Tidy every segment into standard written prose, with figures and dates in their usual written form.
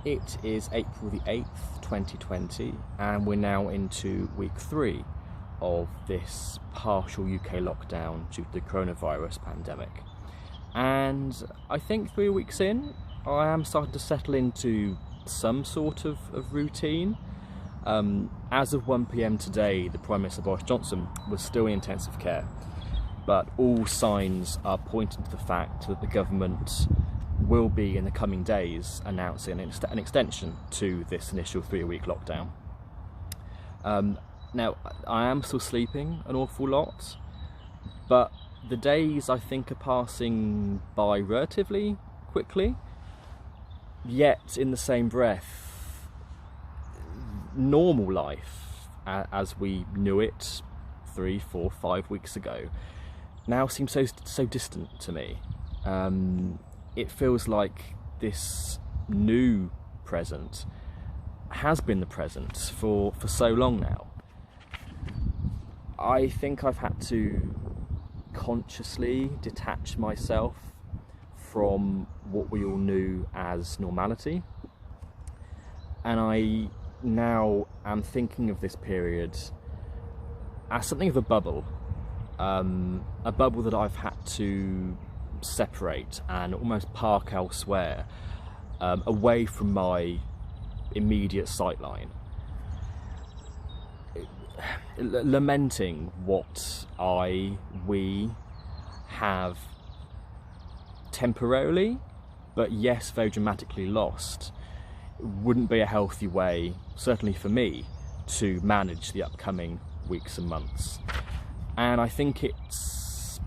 It is April the 8th, 2020, and we're now into week 3 of this partial UK lockdown due to the coronavirus pandemic. And I think 3 weeks in, I am starting to settle into some sort of routine. As of 1 PM today, the Prime Minister Boris Johnson was still in intensive care, but all signs are pointing to the fact that the government will be in the coming days announcing an extension to this initial 3-week lockdown. Now, I am still sleeping an awful lot, but the days I think are passing by relatively quickly, yet in the same breath, normal life as we knew it 3, 4, 5 weeks ago now seems so distant to me. It feels like this new present has been the present for so long now. I think I've had to consciously detach myself from what we all knew as normality, and I now am thinking of this period as something of a bubble that I've had to separate and almost park elsewhere, away from my immediate sightline, lamenting what we have temporarily, but yes, very dramatically lost. Wouldn't be a healthy way, certainly for me, to manage the upcoming weeks and months. And I think it's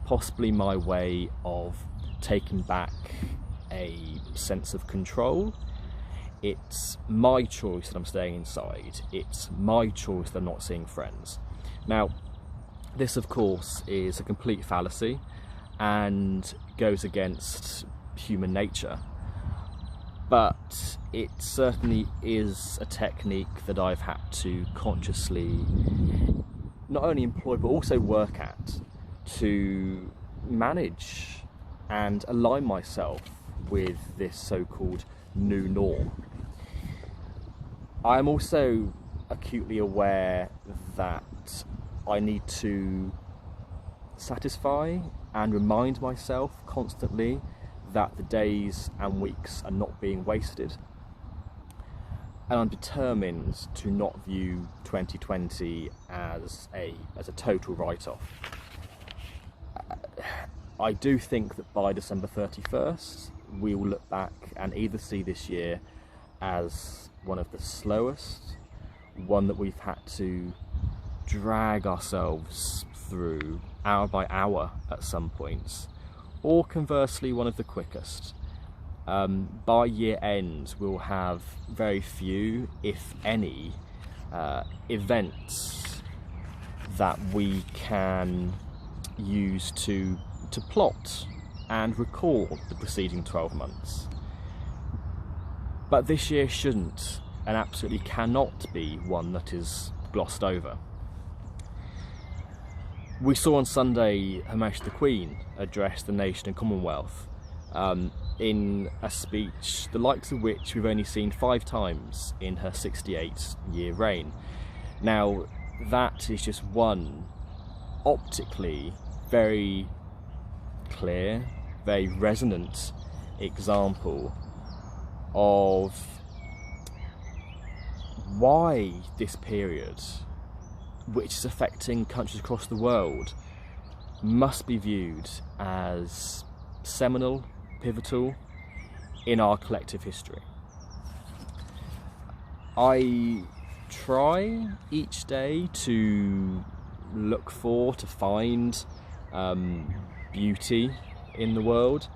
possibly my way of taking back a sense of control. It's my choice that I'm staying inside. It's my choice that I'm not seeing friends. Now, this of course is a complete fallacy and goes against human nature, but it certainly is a technique that I've had to consciously not only employ but also work at to manage and align myself with this so-called new norm. I'm also acutely aware that I need to satisfy and remind myself constantly that the days and weeks are not being wasted, and I'm determined to not view 2020 as a total write-off. I do think that by December 31st we will look back and either see this year as one of the slowest, one that we've had to drag ourselves through hour by hour at some points, or conversely one of the quickest. By year end we'll have very few, if any, events that we can use to plot and record the preceding 12 months. But this year shouldn't and absolutely cannot be one that is glossed over. We saw on Sunday Her Majesty the Queen address the nation and Commonwealth in a speech the likes of which we've only seen 5 times in her 68-year reign. Now, that is just one optically very clear, very resonant example of why this period, which is affecting countries across the world, must be viewed as seminal, pivotal in our collective history. I try each day to look to find beauty in the world,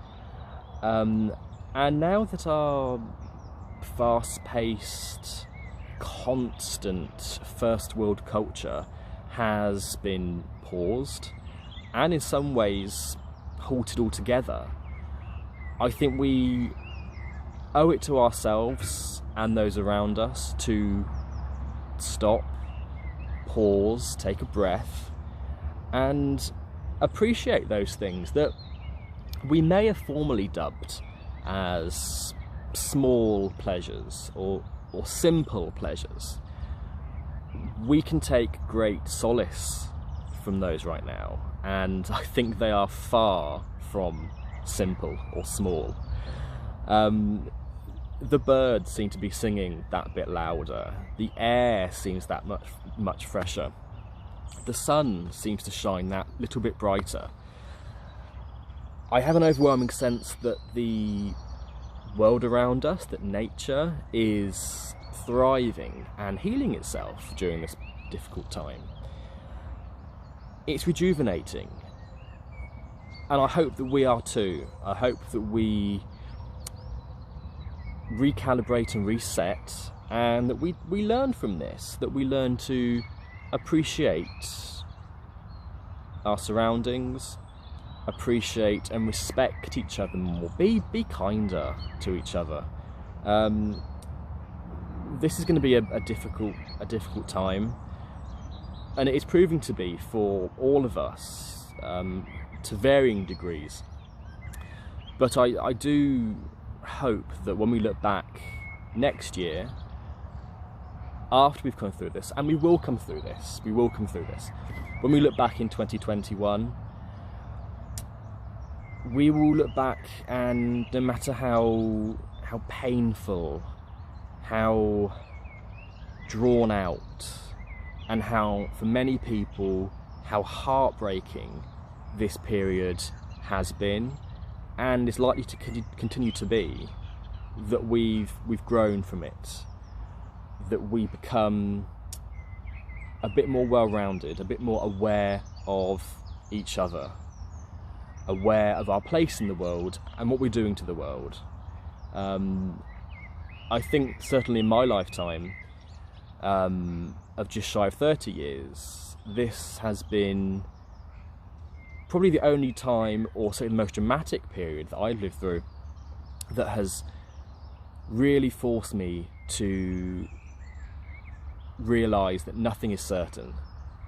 and now that our fast-paced, constant first world culture has been paused and in some ways halted altogether, I think we owe it to ourselves and those around us to stop, pause, take a breath and appreciate those things that we may have formerly dubbed as small pleasures or simple pleasures, we can take great solace from those right now, and I think they are far from simple or small. The birds seem to be singing that bit louder, the air seems that much fresher, the sun seems to shine that little bit brighter. I have an overwhelming sense that the world around us, that nature is thriving and healing itself during this difficult time. It's rejuvenating, and I hope that we are too. I hope that we recalibrate and reset, and that we learn from this, that we learn to appreciate our surroundings, appreciate and respect each other more, be kinder to each other. This is going to be a difficult time, and it is proving to be for all of us, to varying degrees. But I do hope that when we look back next year, after we've come through this, and we will come through this, when we look back in 2021, we will look back, and no matter how painful, how drawn out, and how, for many people, how heartbreaking this period has been, and is likely to continue to be, that we've grown from it, that we become a bit more well-rounded, a bit more aware of each other, aware of our place in the world and what we're doing to the world. I think certainly in my lifetime, of just shy of 30 years, this has been probably the only time, or certainly the most dramatic period that I've lived through, that has really forced me to realise that nothing is certain,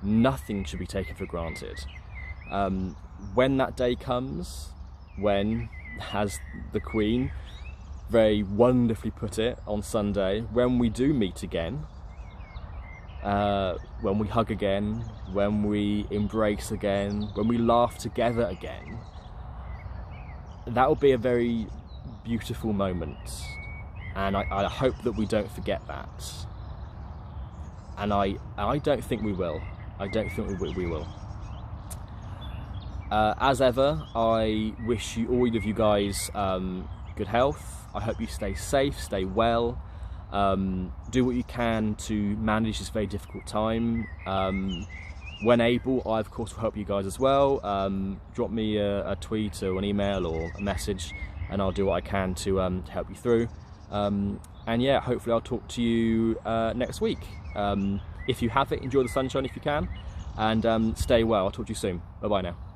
nothing should be taken for granted. When that day comes, when, as the Queen very wonderfully put it on Sunday, when we do meet again, when we hug again, when we embrace again, when we laugh together again, that will be a very beautiful moment, and I hope that we don't forget that, and I don't think we will. I don't think we will. As ever, I wish all of you guys good health. I hope you stay safe, stay well, do what you can to manage this very difficult time. When able, I of course will help you guys as well. Drop me a tweet or an email or a message, and I'll do what I can to help you through. And yeah, hopefully I'll talk to you next week. If you have it, enjoy the sunshine if you can, and stay well. I'll talk to you soon. Bye bye now.